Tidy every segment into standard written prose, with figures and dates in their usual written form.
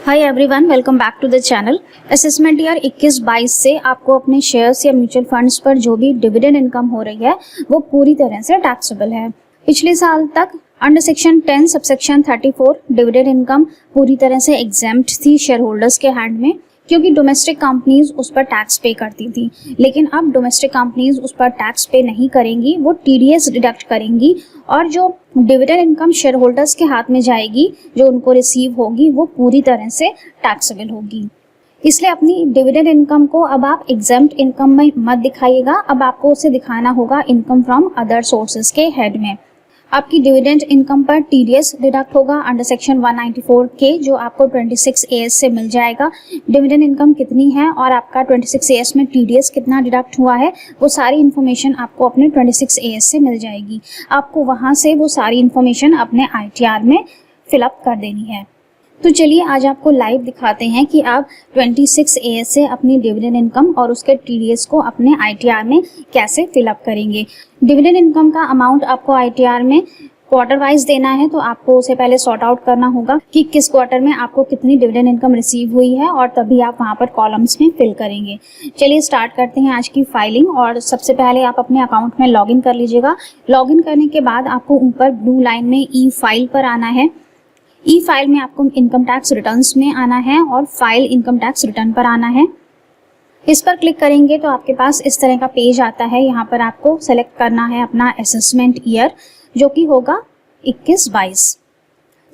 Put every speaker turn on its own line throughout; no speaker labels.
Hi everyone, welcome back to the channel. Assessment year 21-22 से आपको अपने शेयर्स या म्यूचुअल फंड्स पर जो भी डिविडेंड इनकम हो रही है वो पूरी तरह से टैक्सेबल है। पिछले साल तक under section 10 subsection 34 dividend income पूरी तरह से एग्जेम्प्ट थी शेयर होल्डर्स के हैंड में, क्योंकि डोमेस्टिक कंपनीज उस पर टैक्स पे करती थी। लेकिन अब डोमेस्टिक कंपनीज उस पर टैक्स पे नहीं करेंगी, वो टीडीएस डिडक्ट करेंगी और जो डिविडेंड इनकम शेयर होल्डर्स के हाथ में जाएगी, जो उनको रिसीव होगी, वो पूरी तरह से टैक्सेबल होगी। इसलिए अपनी डिविडेंड इनकम को अब आप एग्जेम्प्ट इनकम में मत दिखाइएगा, अब आपको उसे दिखाना होगा इनकम फ्रॉम अदर सोर्सेज के हेड में। आपकी डिविडेंड इनकम पर टीडीएस डिडक्ट होगा अंडर सेक्शन 194 के, जो आपको 26 AS से मिल जाएगा। डिविडेंड इनकम कितनी है और आपका 26 AS में टीडीएस कितना डिडक्ट हुआ है, वो सारी इन्फॉर्मेशन आपको अपने 26 AS से मिल जाएगी। आपको वहां से वो सारी इन्फॉर्मेशन अपने ITR में फिलअप कर देनी है। तो चलिए आज आपको लाइव दिखाते हैं कि आप 26 AS से अपनी डिविडेंड इनकम और उसके टीडीएस को अपने ITR में कैसे फिलअप करेंगे। डिविडेंड इनकम का अमाउंट आपको ITR में क्वार्टर वाइज देना है, तो आपको उसे पहले सॉर्ट आउट करना होगा कि किस क्वार्टर में आपको कितनी डिविडेंड इनकम रिसीव हुई है, और तभी आप वहां पर कॉलम्स में फिल करेंगे। चलिए स्टार्ट करते हैं आज की फाइलिंग। और सबसे पहले आप अपने अकाउंट में लॉगिन कर लीजिएगा। लॉगिन करने के बाद आपको ऊपर ब्लू लाइन में ई फाइल पर आना है। ई फाइल में आपको इनकम टैक्स रिटर्न्स में आना है और फाइल इनकम टैक्स रिटर्न पर आना है। इस पर क्लिक करेंगे तो आपके पास इस तरह का पेज आता है। यहाँ पर आपको सेलेक्ट करना है अपना असेसमेंट ईयर, जो कि होगा 21-22।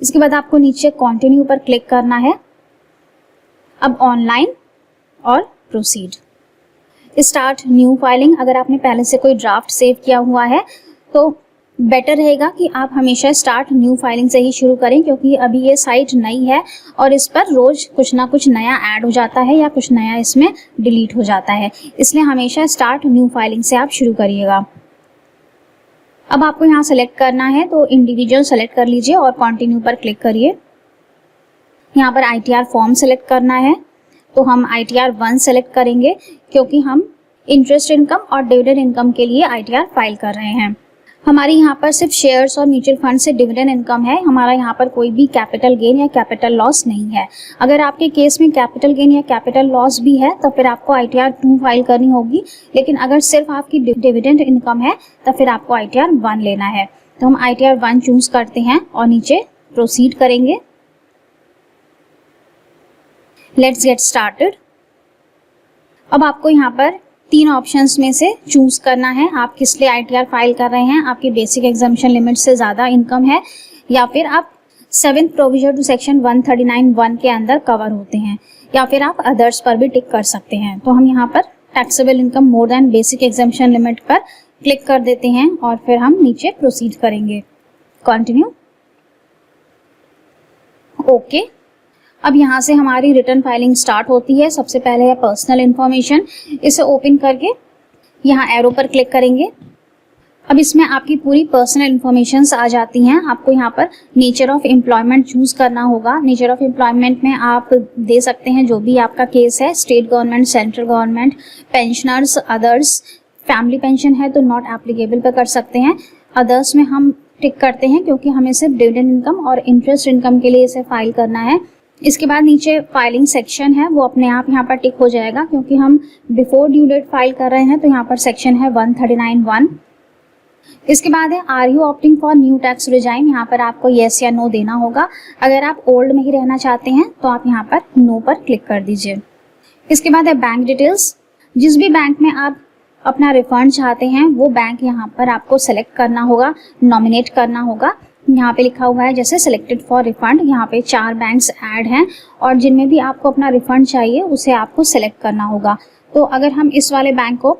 इसके बाद आपको नीचे कंटिन्यू पर क्लिक करना है। अब ऑनलाइन और प्रोसीड, स्टार्ट न्यू फाइलिंग। अगर आपने पहले से कोई ड्राफ्ट सेव किया हुआ है तो बेटर रहेगा कि आप हमेशा स्टार्ट न्यू फाइलिंग से ही शुरू करें, क्योंकि अभी ये साइट नई है और इस पर रोज कुछ ना कुछ नया ऐड हो जाता है या कुछ नया इसमें डिलीट हो जाता है। इसलिए हमेशा स्टार्ट न्यू फाइलिंग से आप शुरू करिएगा। अब आपको यहाँ सेलेक्ट करना है, तो इंडिविजुअल सेलेक्ट कर लीजिए और कंटिन्यू पर क्लिक करिए। यहाँ पर ITR फॉर्म सेलेक्ट करना है, तो हम ITR 1 सेलेक्ट करेंगे, क्योंकि हम इंटरेस्ट इनकम और डिविडेंड इनकम के लिए ITR फाइल कर रहे हैं। हमारी यहाँ पर सिर्फ शेयर्स और म्यूचुअल फंड से डिविडेंड इनकम है, हमारा यहाँ पर कोई भी कैपिटल गेन या कैपिटल लॉस नहीं है। अगर आपके केस में कैपिटल गेन या कैपिटल लॉस भी है तो फिर आपको ITR 2 फाइल करनी होगी, लेकिन अगर सिर्फ आपकी डिविडेंड इनकम है तो फिर आपको ITR 1 लेना है। तो हम ITR 1 चूज करते हैं और नीचे प्रोसीड करेंगे। Let's get started. अब आपको यहाँ पर 3 ऑप्शंस में से चूज करना है, आप किस लिए ITR फाइल कर रहे हैं। आपकी बेसिक एग्जाम्पशन लिमिट से ज़्यादा इनकम है, या फिर आप 7th प्रोविजन टू सेक्शन 139(1) के अंदर कवर होते हैं, या फिर आप अदर्स पर भी टिक कर सकते हैं। तो हम यहाँ पर taxable income more than basic exemption limit पर क्लिक कर देते हैं और फिर हम नीचे प्रोसीड करेंगे। Continue, okay. अब यहाँ से हमारी रिटर्न फाइलिंग स्टार्ट होती है। सबसे पहले है पर्सनल इन्फॉर्मेशन, इसे ओपन करके यहाँ एरो पर क्लिक करेंगे। अब इसमें आपकी पूरी पर्सनल इन्फॉर्मेशंस आ जाती हैं। आपको यहाँ पर नेचर ऑफ एम्प्लॉयमेंट चूज करना होगा। नेचर ऑफ एम्प्लॉयमेंट में आप दे सकते हैं जो भी आपका केस है, state government, central government, pensioners, others. Family pension है तो नॉट एप्लीकेबल पर कर सकते हैं। अदर्स में हम टिक करते हैं क्योंकि हमें सिर्फ डिविडेंड इनकम और इंटरेस्ट इनकम के लिए इसे फाइल करना है। इसके बाद नीचे फाइलिंग सेक्शन है, वो अपने आप यहाँ पर टिक हो जाएगा, क्योंकि हम बिफोर ड्यू डेट फाइल कर रहे हैं। तो यहाँ पर सेक्शन है 139(1). इसके बाद है are you opting for new tax regime. यहाँ पर आपको येस या नो देना होगा। अगर आप ओल्ड में ही रहना चाहते हैं तो आप यहाँ पर नो पर क्लिक कर दीजिए। इसके बाद है बैंक डिटेल्स। जिस भी बैंक में आप अपना रिफंड चाहते हैं वो बैंक यहाँ पर आपको सेलेक्ट करना होगा, नॉमिनेट करना होगा। यहाँ पे लिखा हुआ है जैसे सिलेक्टेड फॉर रिफंड। यहाँ पे 4 बैंक्स ऐड हैं और जिनमें भी आपको अपना रिफंड चाहिए उसे आपको सेलेक्ट करना होगा। तो अगर हम इस वाले बैंक को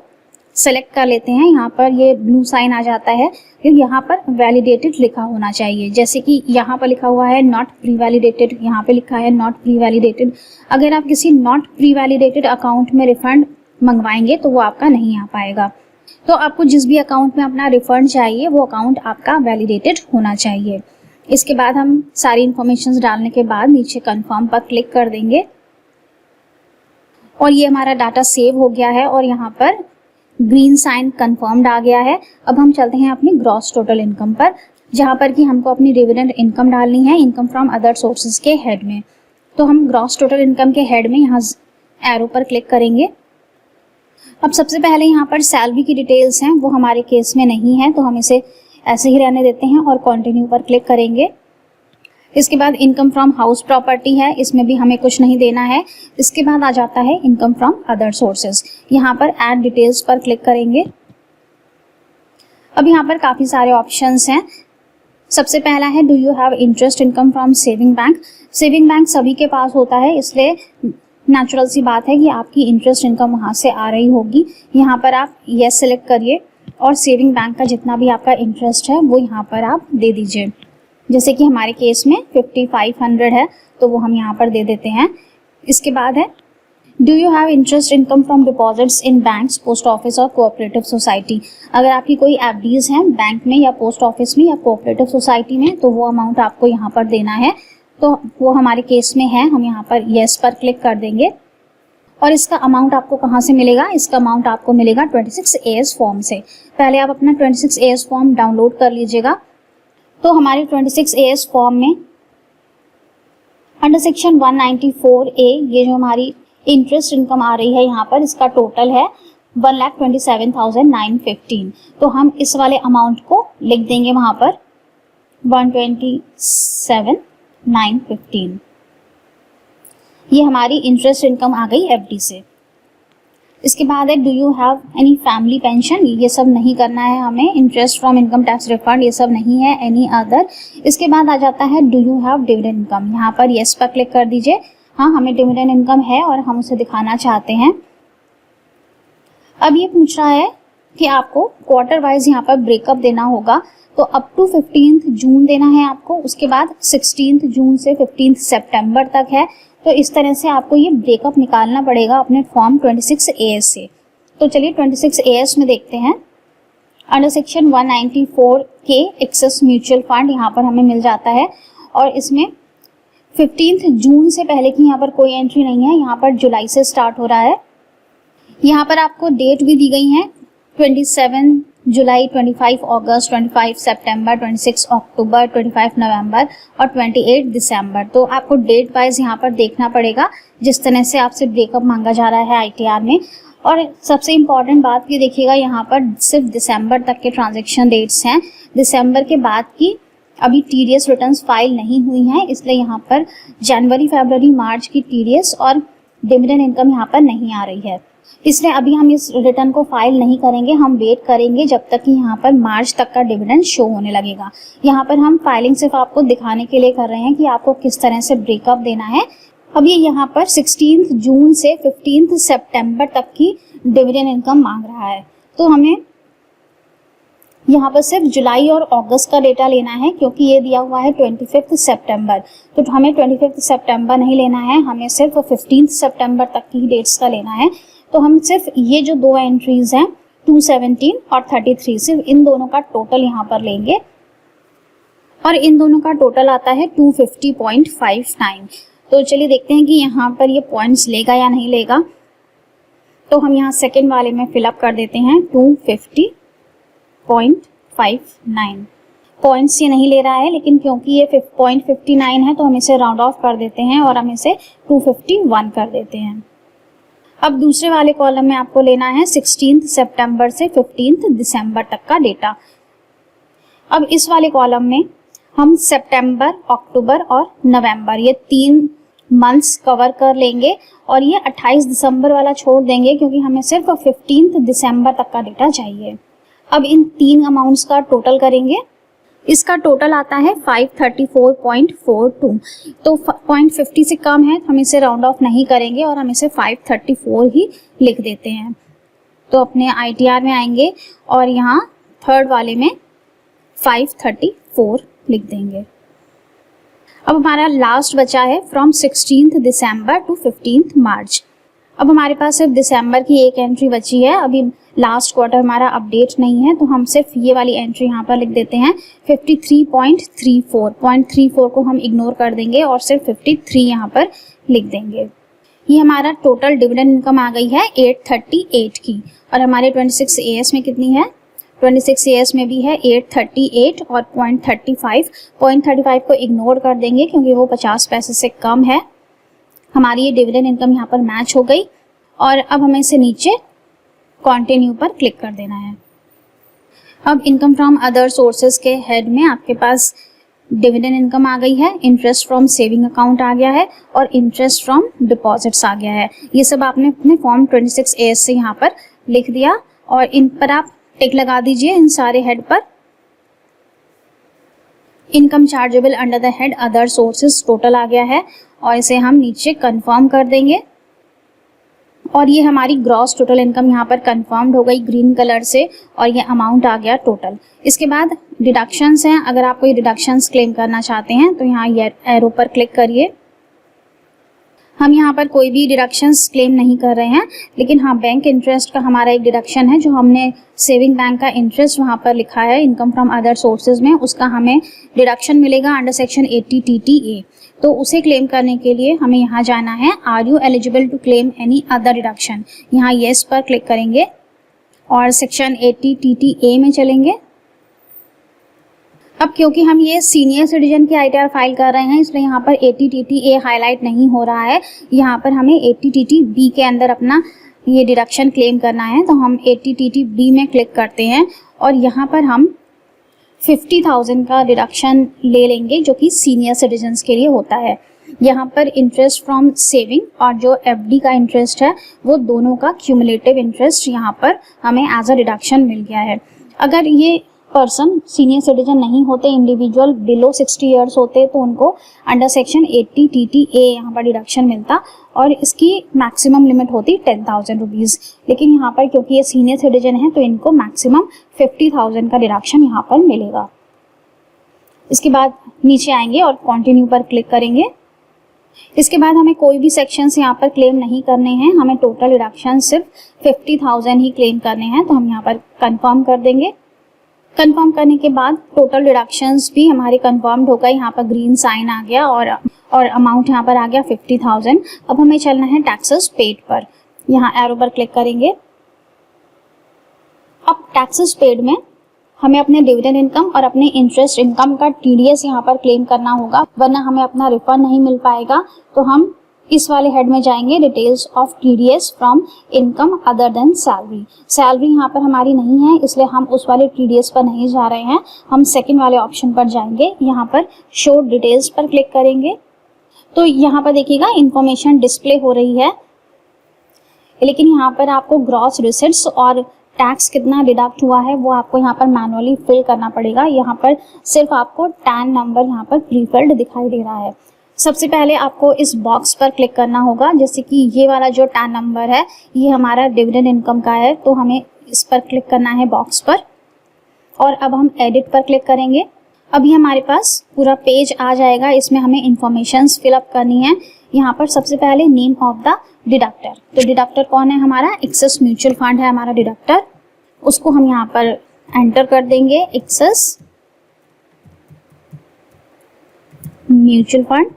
सेलेक्ट कर लेते हैं, यहाँ पर ये ब्लू साइन आ जाता है, क्योंकि यहाँ पर वैलिडेटेड लिखा होना चाहिए। जैसे कि यहाँ पर लिखा हुआ है नॉट प्री वैलिडेटेड, यहाँ पे लिखा है नॉट प्री वैलिडेटेड। अगर आप किसी नॉट प्री वैलिडेटेड अकाउंट में रिफंड मंगवाएंगे तो वो आपका नहीं आ पाएगा। तो आपको जिस भी अकाउंट में अपना रिफंड चाहिए वो अकाउंट आपका वैलिडेटेड होना चाहिए। इसके बाद हम सारी इन्फॉर्मेशन डालने के बाद नीचे कंफर्म पर क्लिक कर देंगे और ये हमारा डाटा सेव हो गया है और यहाँ पर ग्रीन साइन कंफर्म्ड आ गया है। अब हम चलते हैं अपनी ग्रॉस टोटल इनकम पर, जहाँ पर कि हमको अपनी डिविडेंड इनकम डालनी है, इनकम फ्रॉम अदर सोर्सेज के हेड में। तो हम ग्रॉस टोटल इनकम के हेड में यहाँ एरो पर क्लिक करेंगे। अब सबसे पहले यहाँ पर सैलरी की डिटेल्स हैं, वो हमारे केस में नहीं है, तो हम इसे ऐसे ही रहने देते हैं और कंटिन्यू पर क्लिक करेंगे। इसके बाद इनकम फ्रॉम हाउस प्रॉपर्टी है, इसमें भी हमें कुछ नहीं देना है। इसके बाद आ जाता है इनकम फ्रॉम अदर सोर्सेज, यहाँ पर ऐड डिटेल्स पर क्लिक करेंगे। अब यहाँ पर काफ़ी सारे ऑप्शंस हैं। सबसे पहला है do you have interest income from saving bank. Saving bank सभी के पास होता है, इसलिए नेचुरल सी बात है कि आपकी इंटरेस्ट इनकम वहाँ से आ रही होगी। यहाँ पर आप येस सेलेक्ट करिए और सेविंग बैंक का जितना भी आपका इंटरेस्ट है वो यहाँ पर आप दे दीजिए। जैसे कि हमारे केस में 5500 है, तो वो हम यहाँ पर दे देते हैं। इसके बाद है do you have interest income from deposits in banks, post office और कोऑपरेटिव सोसाइटी। अगर आपकी कोई एफडीज हैं बैंक में या पोस्ट ऑफिस में या कोऑपरेटिव सोसाइटी में, तो वो अमाउंट आपको यहाँ पर देना है। तो वो हमारे केस में है, हम यहाँ पर येस पर क्लिक कर देंगे। और इसका अमाउंट आपको कहाँ से मिलेगा? इसका अमाउंट आपको मिलेगा 26AS फॉर्म से। पहले आप अपना 26AS फॉर्म डाउनलोड कर लीजिएगा। तो हमारे 26AS फॉर्म में अंडर सेक्शन 194A ये जो हमारी इंटरेस्ट इनकम आ रही है, यहाँ पर इसका टोटल है 1,27,915। तो हम इस वाले अमाउंट को लिख देंगे वहाँ पर 127,915। ये हमारी इंटरेस्ट इनकम आ गई एफडी से। इसके बाद है do you have any family pension. ये सब नहीं करना है हमें। Interest from income tax refund ये सब नहीं है। Any other. इसके बाद आ जाता है do you have dividend income. यहाँ पर येस पर क्लिक कर दीजिए। हाँ, हमें डिविडेंड इनकम है और हम उसे दिखाना चाहते हैं। अब ये पूछ रहा है कि आपको क्वार्टर वाइज यहाँ पर ब्रेकअप देना होगा, तो अप टू 15 जून देना है आपको। उसके बाद 16 जून से 15 सितंबर तक है। तो इस तरह से आपको ये ब्रेकअप निकालना पड़ेगा अपने फॉर्म 26AS से। तो चलिए 26AS में देखते हैं। Under section 194 excess mutual fund यहाँ पर हमें मिल जाता है और इसमें 15 जून से पहले की यहाँ पर कोई एंट्री नहीं है। यहाँ पर जुलाई से स्टार्ट हो रहा है। यहाँ पर आपको डेट भी दी गई है 27 जुलाई, 25 अगस्त, 25 सितंबर, 26 अक्टूबर, 25 नवंबर और 28 दिसंबर। तो आपको डेट वाइज यहाँ पर देखना पड़ेगा जिस तरह से आपसे ब्रेकअप मांगा जा रहा है आईटीआर में। और सबसे इम्पॉर्टेंट बात ये देखिएगा, यहाँ पर सिर्फ दिसंबर तक के ट्रांजेक्शन डेट्स हैं। दिसंबर के बाद की अभी टीडीएस रिटर्न्स फाइल नहीं हुई हैं, इसलिए यहाँ पर जनवरी, फरवरी, मार्च की टीडीएस और डिविडेंड इनकम यहाँ पर नहीं आ रही है। इसलिए अभी हम इस रिटर्न को फाइल नहीं करेंगे। हम वेट करेंगे जब तक कि यहाँ पर मार्च तक का डिविडेंड शो होने लगेगा। यहाँ पर हम फाइलिंग सिर्फ आपको दिखाने के लिए कर रहे हैं कि आपको किस तरह से ब्रेकअप देना है। अब ये यहाँ पर 16 जून से 15 सितंबर तक की डिविडेंड इनकम मांग रहा है। तो हमें यहाँ पर सिर्फ जुलाई और अगस्त का डेटा लेना है, क्योंकि ये दिया हुआ है 25 सितंबर। तो हमें 25 सितंबर नहीं लेना है, हमें सिर्फ 15 सितंबर तक की डेट्स का लेना है। तो हम सिर्फ ये जो दो एंट्रीज हैं 217 और 33, सिर्फ इन दोनों का टोटल यहाँ पर लेंगे और इन दोनों का टोटल आता है 250.59। तो चलिए देखते हैं कि यहाँ पर ये पॉइंट्स लेगा या नहीं लेगा। तो हम यहाँ सेकेंड वाले में फिलअप कर देते हैं 250.59। पॉइंट्स ये नहीं ले रहा है, लेकिन क्योंकि ये 0.59 है तो हम इसे राउंड ऑफ कर देते हैं और हम इसे 251 कर देते हैं। अब दूसरे वाले कॉलम में आपको लेना है 16 सितंबर से 15 दिसंबर तक का डेटा। अब इस वाले कॉलम में हम सितंबर, अक्टूबर और नवंबर ये 3 मंथ्स कवर कर लेंगे और ये 28 दिसंबर वाला छोड़ देंगे, क्योंकि हमें सिर्फ 15 दिसंबर तक का डेटा चाहिए। अब इन 3 अमाउंट्स का टोटल करेंगे। इसका टोटल आता है 534.42। तो 0.50 से कम है, हम इसे राउंड ऑफ नहीं करेंगे और हम इसे 534 ही लिख देते हैं। तो अपने आईटीआर में आएंगे और यहाँ थर्ड वाले में 534 लिख देंगे। अब हमारा लास्ट बचा है फ्रॉम 16 दिसंबर टू 15 मार्च। अब हमारे पास सिर्फ दिसंबर की एक एंट्री बची है। अभी लास्ट क्वार्टर हमारा अपडेट नहीं है, तो हम सिर्फ ये वाली एंट्री यहाँ पर लिख देते हैं 53.34। 0.34 को हम इग्नोर कर देंगे और सिर्फ 53 यहाँ पर लिख देंगे। ये हमारा टोटल डिविडेंड इनकम आ गई है 838 की। और हमारे 26AS में कितनी है? 26AS में भी है 838 और 0.35 को इग्नोर कर देंगे क्योंकि वो 50 पैसे से कम है। हमारी ये डिविडेंड इनकम यहाँ पर मैच हो गई और अब हमें इसे नीचे कंटिन्यू पर क्लिक कर देना है। अब इनकम फ्रॉम अदर सोर्सेज के हेड में आपके पास डिविडेंड इनकम आ गई है, इंटरेस्ट फ्रॉम सेविंग अकाउंट आ गया है और इंटरेस्ट फ्रॉम डिपॉजिट्स आ गया है। ये सब आपने अपने फॉर्म 26A से यहाँ पर लिख दिया और इन पर आप टिक लगा दीजिए इन सारे हेड पर। Income chargeable under the head other sources total आ गया है और इसे हम नीचे कंफर्म कर देंगे और ये हमारी ग्रॉस टोटल इनकम यहाँ पर कंफर्म्ड हो गई ग्रीन कलर से और ये अमाउंट आ गया टोटल। इसके बाद डिडक्शंस हैं, अगर आप कोई डिडक्शंस क्लेम करना चाहते हैं तो यहाँ ये एरो पर क्लिक करिए। हम यहाँ पर कोई भी डिडक्शंस क्लेम नहीं कर रहे हैं, लेकिन हाँ बैंक इंटरेस्ट का हमारा एक डिडक्शन है जो हमने सेविंग बैंक का इंटरेस्ट वहाँ पर लिखा है इनकम फ्रॉम अदर सोर्सेज में, उसका हमें डिडक्शन मिलेगा अंडर सेक्शन 80 TTA। तो उसे क्लेम करने के लिए हमें यहाँ जाना है, are you eligible to claim any other deduction, यहाँ येस पर क्लिक करेंगे और सेक्शन 80 TTA में चलेंगे। अब क्योंकि हम ये सीनियर सिटीजन की ITR फाइल कर रहे हैं इसलिए यहाँ पर 80 TTA हाईलाइट नहीं हो रहा है, यहाँ पर हमें 80 TTB के अंदर अपना ये डिडक्शन क्लेम करना है। तो हम 80 TTB में क्लिक करते हैं और यहाँ पर हम 50,000 का डिडक्शन ले लेंगे जो कि सीनियर सिटीजन्स के लिए होता है। यहाँ पर इंटरेस्ट फ्रॉम सेविंग और जो FD का इंटरेस्ट है वो दोनों का क्यूमुलेटिव इंटरेस्ट यहाँ पर हमें एज अ डिडक्शन मिल गया है। अगर ये पर्सन सीनियर सिटीजन नहीं होते, इंडिविजुअल बिलो 60 ईयर्स होते तो उनको अंडर सेक्शन 80 TTA यहाँ पर डिडक्शन मिलता और इसकी मैक्सिमम लिमिट होती 10,000 रुपीज़। लेकिन यहाँ पर क्योंकि ये सीनियर सिटीजन है तो इनको मैक्सिमम 50,000 का डिडक्शन यहाँ पर मिलेगा। इसके बाद नीचे आएंगे और कंटिन्यू पर क्लिक करेंगे। इसके बाद हमें कोई भी सेक्शंस यहाँ पर क्लेम नहीं करने हैं, हमें टोटल डिडक्शन सिर्फ 50,000 ही क्लेम करने हैं। तो हम यहाँ पर कंफर्म कर देंगे। कंफर्म करने के बाद टोटल डिडक्शंस भी हमारे कंफर्म्ड हो गए, यहाँ पर ग्रीन साइन आ गया और अमाउंट यहाँ पर आ गया 50,000। अब हमें चलना है टैक्सेस पेड पर, यहाँ एरो पर क्लिक करेंगे। अब टैक्सेस पेड में हमें अपने डिविडेंड इनकम और अपने इंटरेस्ट इनकम का TDS यहाँ पर क्लेम करना होगा, वरना हमें अपना रिफंड नहीं मिल पाएगा। तो हम इस वाले हेड में जाएंगे, details of TDS from income other than salary. Salary यहाँ पर हमारी नहीं है इसलिए हम उस वाले TDS पर नहीं जा रहे हैं, हम सेकंड वाले ऑप्शन पर जाएंगे। यहाँ पर शो डिटेल्स पर क्लिक करेंगे तो यहाँ पर देखिएगा इंफॉर्मेशन डिस्प्ले हो रही है, लेकिन यहाँ पर आपको ग्रॉस रिसिट्स और टैक्स कितना डिडक्ट हुआ है वो आपको यहाँ पर मैनुअली फिल करना पड़ेगा। यहाँ पर सिर्फ आपको टैन नंबर यहाँ पर प्रीफिल्ड दिखाई दे रहा है। सबसे पहले आपको इस बॉक्स पर क्लिक करना होगा, जैसे कि ये वाला जो टैन नंबर है ये हमारा डिविडेंड इनकम का है, तो हमें इस पर क्लिक करना है बॉक्स पर और अब हम एडिट पर क्लिक करेंगे। अभी हमारे पास पूरा पेज आ जाएगा, इसमें हमें इंफॉर्मेशंस फिलअप करनी है। यहाँ पर सबसे पहले नेम ऑफ द डिडक्टर, तो डिडक्टर कौन है हमारा, एक्सेस म्यूचुअल फंड है हमारा डिडक्टर, उसको हम यहाँ पर एंटर कर देंगे, एक्सेस म्यूचुअल फंड।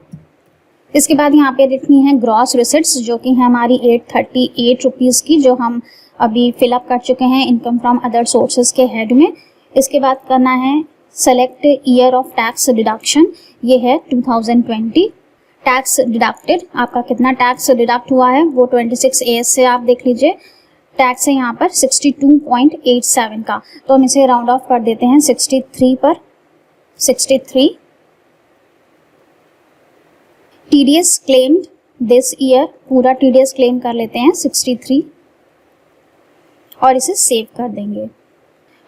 इसके बाद यहाँ पे लिखनी है ग्रॉस रिसिट्स जो कि है हमारी 838 रुपीज़ की, जो हम अभी फिलअप कर चुके हैं इनकम फ्रॉम अदर सोर्सेज के हेड में। इसके बाद करना है select year of tax deduction, ये है 2020। टैक्स डिडक्टेड, आपका कितना टैक्स डिडक्ट हुआ है वो 26A से आप देख लीजिए। टैक्स है यहाँ पर 62.87 का, तो हम इसे राउंड ऑफ कर देते हैं 63 पर, 63। TDS क्लेम्ड दिस ईयर, पूरा TDS क्लेम कर लेते हैं 63 और इसे सेव कर देंगे।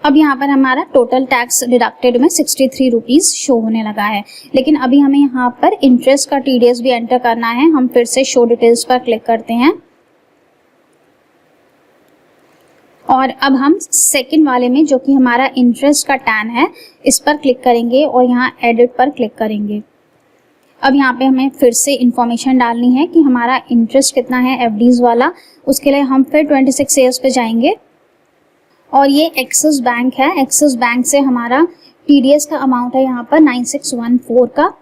अब यहाँ पर हमारा टोटल टैक्स डिडक्टेड में 63 रुपीज़ शो होने लगा है, लेकिन अभी हमें यहाँ पर इंटरेस्ट का TDS भी एंटर करना है। हम फिर से शो डिटेल्स पर क्लिक करते हैं और अब हम सेकंड वाले में जो कि हमारा इंटरेस्ट का टैन है इस पर क्लिक करेंगे और यहाँ एडिट पर क्लिक करेंगे। अब यहाँ पे हमें फिर से इंफॉर्मेशन डालनी है कि हमारा इंटरेस्ट कितना है FDs वाला, उसके लिए हम फिर 26A पे जाएंगे और ये एक्सिस बैंक है। एक्सिस बैंक से हमारा TDS का अमाउंट है यहाँ पर 9614 का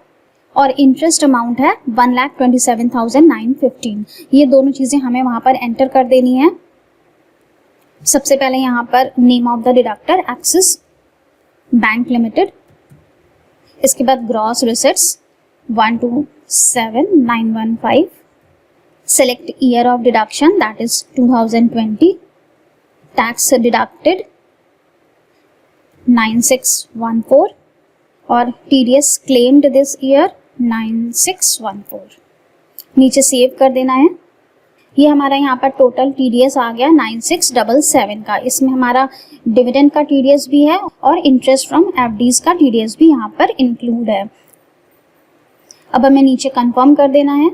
और इंटरेस्ट अमाउंट है 1,27,915। ये दोनों चीज़ें हमें वहाँ पर एंटर कर देनी है। सबसे पहले यहाँ पर name of the deductor axis bank limited, इसके बाद gross receipts 127,915, select year of deduction, that is 2020, tax deducted 9614 और TDS claimed this year 9614। नीचे सेव कर देना है। ये हमारा यहाँ पर टोटल TDS आ गया 9677 का। इसमें हमारा डिविडेंड का TDS भी है और इंटरेस्ट फ्रॉम FDs का TDS भी यहाँ पर इंक्लूड है। अब हमें नीचे कंफर्म कर देना है।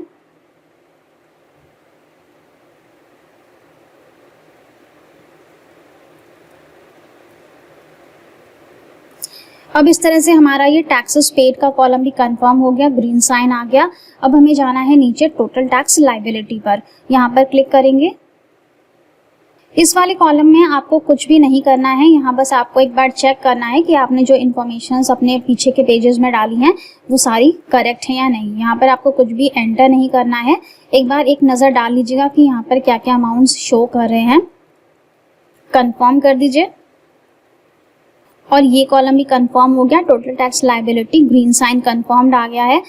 अब इस तरह से हमारा ये टैक्सेस पेड का कॉलम भी कंफर्म हो गया, ग्रीन साइन आ गया। अब हमें जाना है नीचे टोटल टैक्स लायबिलिटी पर, यहाँ पर क्लिक करेंगे। इस वाले कॉलम में आपको कुछ भी नहीं करना है, यहाँ बस आपको एक बार चेक करना है कि आपने जो इन्फॉर्मेशंस अपने पीछे के पेजेस में डाली हैं वो सारी करेक्ट है या नहीं। यहाँ पर आपको कुछ भी एंटर नहीं करना है। एक बार एक नज़र डाल लीजिएगा कि यहाँ पर क्या क्या अमाउंट्स शो कर रहे हैं। कंफर्म कर दीजिए और ये कॉलम भी कंफर्म हो गया। Total tax liability green sign confirmed आ गया है।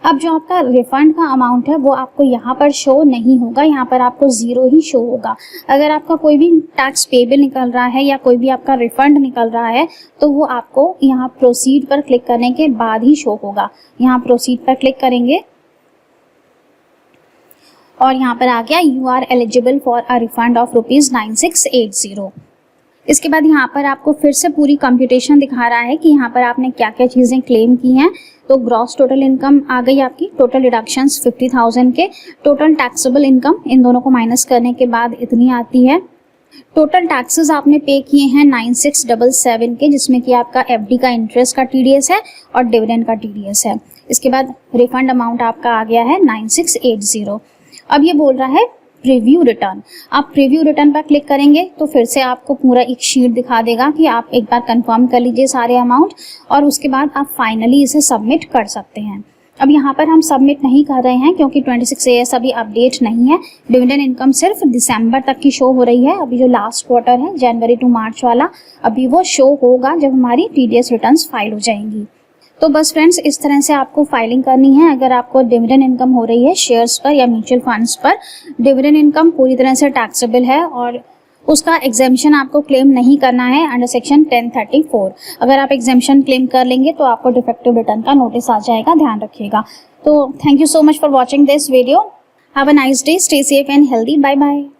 अब जो आपका रिफंड का अमाउंट है वो आपको यहाँ पर शो नहीं होगा, यहाँ पर आपको ज़ीरो ही शो होगा। अगर आपका कोई भी टैक्स पेबल निकल रहा है या कोई भी आपका रिफंड निकल रहा है तो वो आपको यहाँ प्रोसीड पर क्लिक करने के बाद ही शो होगा। यहाँ प्रोसीड पर क्लिक करेंगे और यहाँ पर आ गया you are eligible for a refund of ₹9680। इसके बाद यहाँ पर आपको फिर से पूरी कंप्यूटेशन दिखा रहा है कि यहाँ पर आपने क्या क्या चीज़ें क्लेम की हैं। तो ग्रॉस टोटल इनकम आ गई आपकी, टोटल डिडक्शंस 50,000 के, टोटल टैक्सेबल इनकम इन दोनों को माइनस करने के बाद इतनी आती है। टोटल टैक्सेस आपने पे किए हैं 9677 के, जिसमें कि आपका FD का इंटरेस्ट का TDS है और डिविडेंड का TDS है। इसके बाद रिफंड अमाउंट आपका आ गया है 9680। अब ये बोल रहा है प्रीव्यू रिटर्न। आप प्रीव्यू रिटर्न पर क्लिक करेंगे तो फिर से आपको पूरा एक शीट दिखा देगा कि आप एक बार कंफर्म कर लीजिए सारे अमाउंट और उसके बाद आप फाइनली इसे सबमिट कर सकते हैं। अब यहाँ पर हम सबमिट नहीं कर रहे हैं क्योंकि 26AS अभी अपडेट नहीं है। डिविडेंड इनकम सिर्फ दिसंबर तक की शो हो रही है। अभी जो लास्ट क्वार्टर है जनवरी टू मार्च वाला, अभी वो शो होगा जब हमारी TDS रिटर्न्स फाइल हो जाएंगी। तो बस फ्रेंड्स, इस तरह से आपको फाइलिंग करनी है। अगर आपको डिविडेंड इनकम हो रही है शेयर्स पर या म्यूचुअल फंड्स पर, डिविडेंड इनकम पूरी तरह से टैक्सेबल है और उसका एग्जेम्पशन आपको क्लेम नहीं करना है अंडर सेक्शन 1034। अगर आप एग्जेम्पशन क्लेम कर लेंगे तो आपको डिफेक्टिव रिटर्न का नोटिस आ जाएगा, ध्यान रखिएगा। तो thank you so much for watching this video. Have a nice day, stay safe and healthy, bye bye.